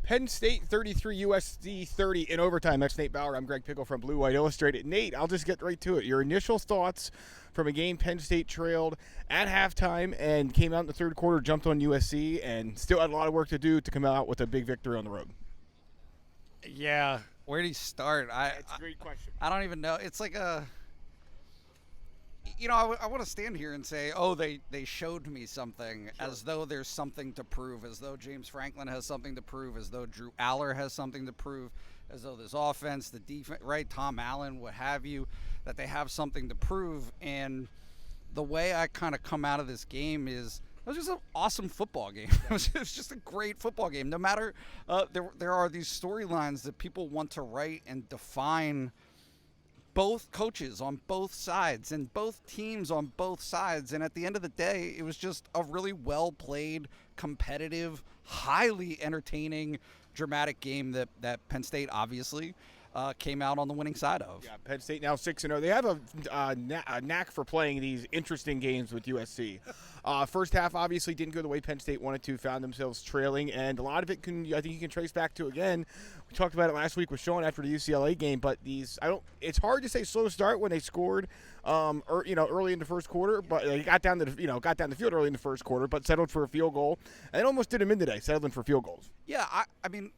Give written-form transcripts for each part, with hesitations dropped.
Penn State 33, USC 30 in overtime. That's Nate Bauer. I'm Greg Pickel from Blue White Illustrated. Nate, I'll just get right to it. Your initial thoughts from a game Penn State trailed at halftime and came out in the third quarter, jumped on USC, and still had a lot of work to do to come out with a big victory on the road. Yeah, where do you start? That's a great question. I don't even know. It's like I want to stand here and say, oh, they showed me something, Sure. as though there's something to prove, as though James Franklin has something to prove, as though Drew Aller has something to prove, as though this offense, the defense, right, Tom Allen, what have you, that they have something to prove. And the way I kind of come out of this game is, it was just an awesome football game. It was just a great football game. No matter, there are these storylines that people want to write and define both coaches on both sides and both teams on both sides. And at the end of the day, it was just a really well-played, competitive, highly entertaining, dramatic game that Penn State obviously came out on the winning side of. Yeah, Penn State now 6-0. They have a knack for playing these interesting games with USC. First half obviously didn't go the way Penn State wanted to, found themselves trailing, and a lot of it I think you can trace back to, again, we talked about it last week with Sean after the UCLA game, but it's hard to say slow start when they scored early in the first quarter, but they got down the field early in the first quarter, but settled for a field goal, and it almost did them in today, settling for field goals. Yeah, I mean,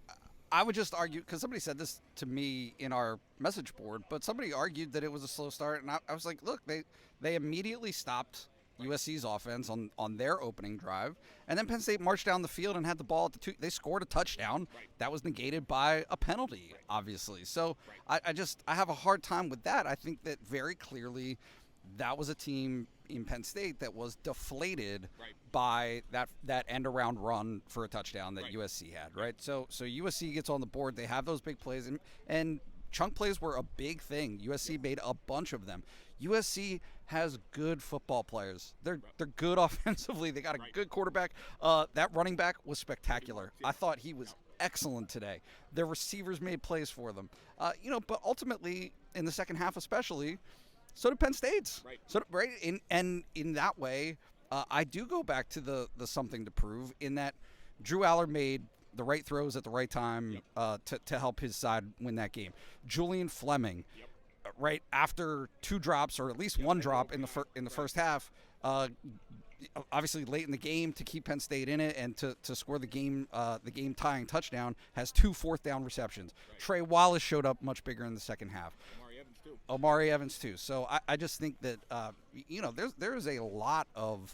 I would just argue, because somebody said this to me in our message board, but somebody argued that it was a slow start, and I was like, look, they immediately stopped USC's offense on their opening drive, and then Penn State marched down the field and had the ball at the two. They scored a touchdown. That was negated by a penalty, obviously. So I have a hard time with that. I think that very clearly that was a team in Penn State that was deflated by that end-around run for a touchdown that USC had, right? So USC gets on the board. They have those big plays, and chunk plays were a big thing. USC made a bunch of them. USC has good football players. They're good offensively. They got a good quarterback. That running back was spectacular. I thought he was excellent today. Their receivers made plays for them. But ultimately, in the second half especially, so did Penn State's. Right. In that way, I do go back to the something to prove, in that Drew Aller made the right throws at the right time to help his side win that game. Julian Fleming, right after two drops, or at least one drop in the first half, obviously late in the game to keep Penn State in it and to score the game tying touchdown, has 2 fourth-down receptions. Trey Wallace showed up much bigger in the second half. Omari Evans too. So I just think that there is a lot of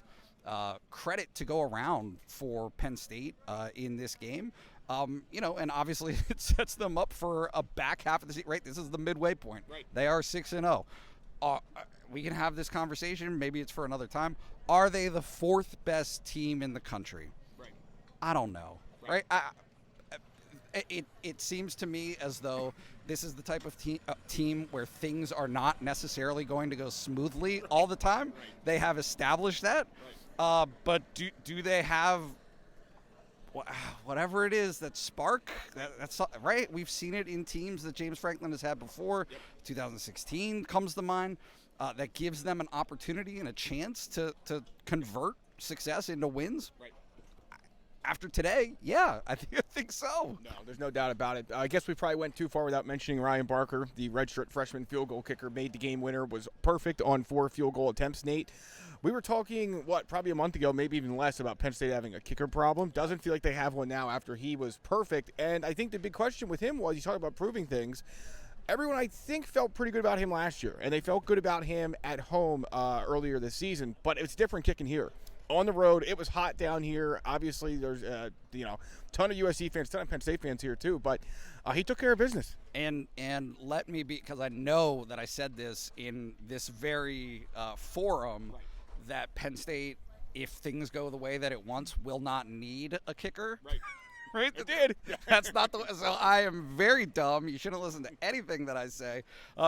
credit to go around for Penn State in this game. And obviously it sets them up for a back half of the season. Right, this is the midway point. Right. They are 6-0. We can have this conversation. Maybe it's for another time. Are they the 4th best team in the country? Right. I don't know. Right. It seems to me as though this is the type of team where things are not necessarily going to go smoothly all the time. They have established that. But do they have whatever it is, that spark? That's right. We've seen it in teams that James Franklin has had before. 2016 comes to mind. That gives them an opportunity and a chance to convert success into wins. Right. After today, yeah, I think so. No, there's no doubt about it. I guess we probably went too far without mentioning Ryan Barker, the redshirt freshman field goal kicker, made the game winner, was perfect on 4 field goal attempts. Nate, we were talking, probably a month ago, maybe even less, about Penn State having a kicker problem. Doesn't feel like they have one now after he was perfect. And I think the big question with him was, you talk about proving things, everyone, I think, felt pretty good about him last year, and they felt good about him at home earlier this season, but it's different kicking here. On the road, it was hot down here. Obviously, there's ton of USC fans, ton of Penn State fans here too. But he took care of business. And let me be, because I know that I said this in this very forum, that Penn State, if things go the way that it wants, will not need a kicker. Right. Right? It did. That's not the way. So I am very dumb. You shouldn't listen to anything that I say,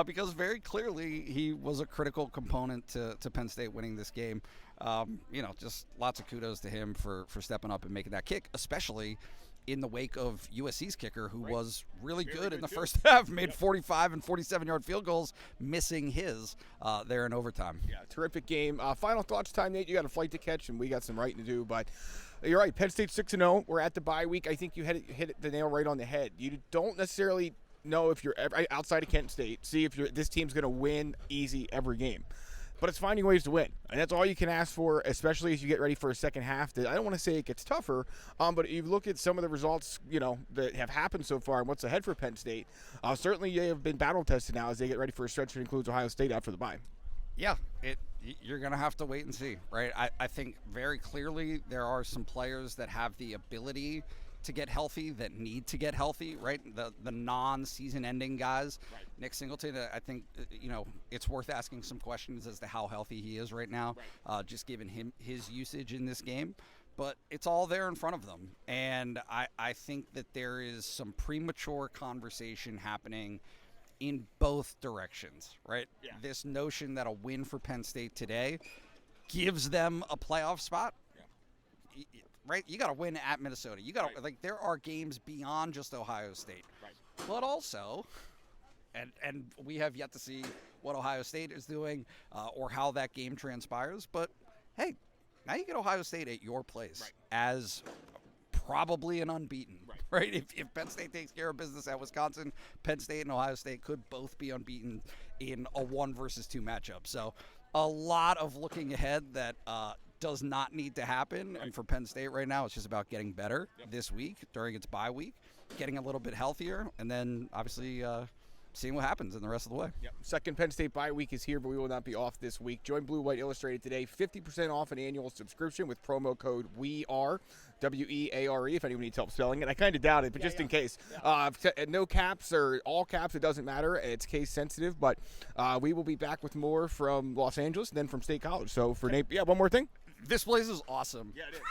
because very clearly he was a critical component to Penn State winning this game. Just lots of kudos to him for stepping up and making that kick, especially in the wake of USC's kicker, who was really good in the first half, made 45 and 47-yard field goals, missing his there in overtime. Yeah, terrific game. Final thoughts time, Nate. You got a flight to catch, and we got some writing to do, but You're right. Penn State 6-0. We're at the bye week. I think you hit the nail right on the head. You don't necessarily know if you're outside of Kent State. See if this team's going to win easy every game. But it's finding ways to win. And that's all you can ask for, especially as you get ready for a second half. I don't want to say it gets tougher, but if you look at some of the results, that have happened so far and what's ahead for Penn State, certainly they have been battle-tested now as they get ready for a stretch that includes Ohio State after the bye. Yeah, you're going to have to wait and see, right? I think very clearly there are some players that have the ability to get healthy, that need to get healthy, right? The non-season ending guys. Right. Nick Singleton, I think, it's worth asking some questions as to how healthy he is right now, just given his usage in this game. But it's all there in front of them. And I think that there is some premature conversation happening in both directions, right? Yeah. This notion that a win for Penn State today gives them a playoff spot. Yeah. Right, you got to win at Minnesota. You got to there are games beyond just Ohio State, right? But also, and we have yet to see what Ohio State is doing or how that game transpires. But hey, now you get Ohio State at your place as probably an unbeaten, right? If Penn State takes care of business at Wisconsin, Penn State and Ohio State could both be unbeaten in a 1-2 matchup. So a lot of looking ahead that does not need to happen. And for Penn State right now, it's just about getting better this week during its bye week, getting a little bit healthier, and then obviously seeing what happens in the rest of the way. Yep. Second Penn State bye week is here, but we will not be off this week. Join Blue White Illustrated today. 50% off an annual subscription with promo code WEARE, WEARE, if anyone needs help spelling it. I kind of doubt it, but just in case. No caps or all caps, it doesn't matter. It's case sensitive, but we will be back with more from Los Angeles and then from State College. So for Nate, one more thing. This place is awesome. Yeah, it is.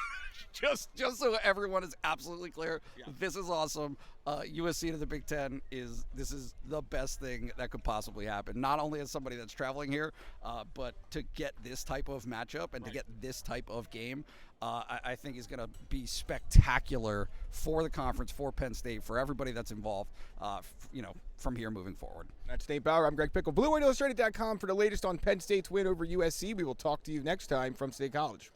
Just so everyone is absolutely clear, this is awesome. USC to the Big Ten is the best thing that could possibly happen. Not only as somebody that's traveling here, but to get this type of matchup and to get this type of game, I think is going to be spectacular for the conference, for Penn State, for everybody that's involved. From here moving forward. That's Nate Bauer. I'm Greg Pickel. BlueWhiteIllustrated.com for the latest on Penn State's win over USC. We will talk to you next time from State College.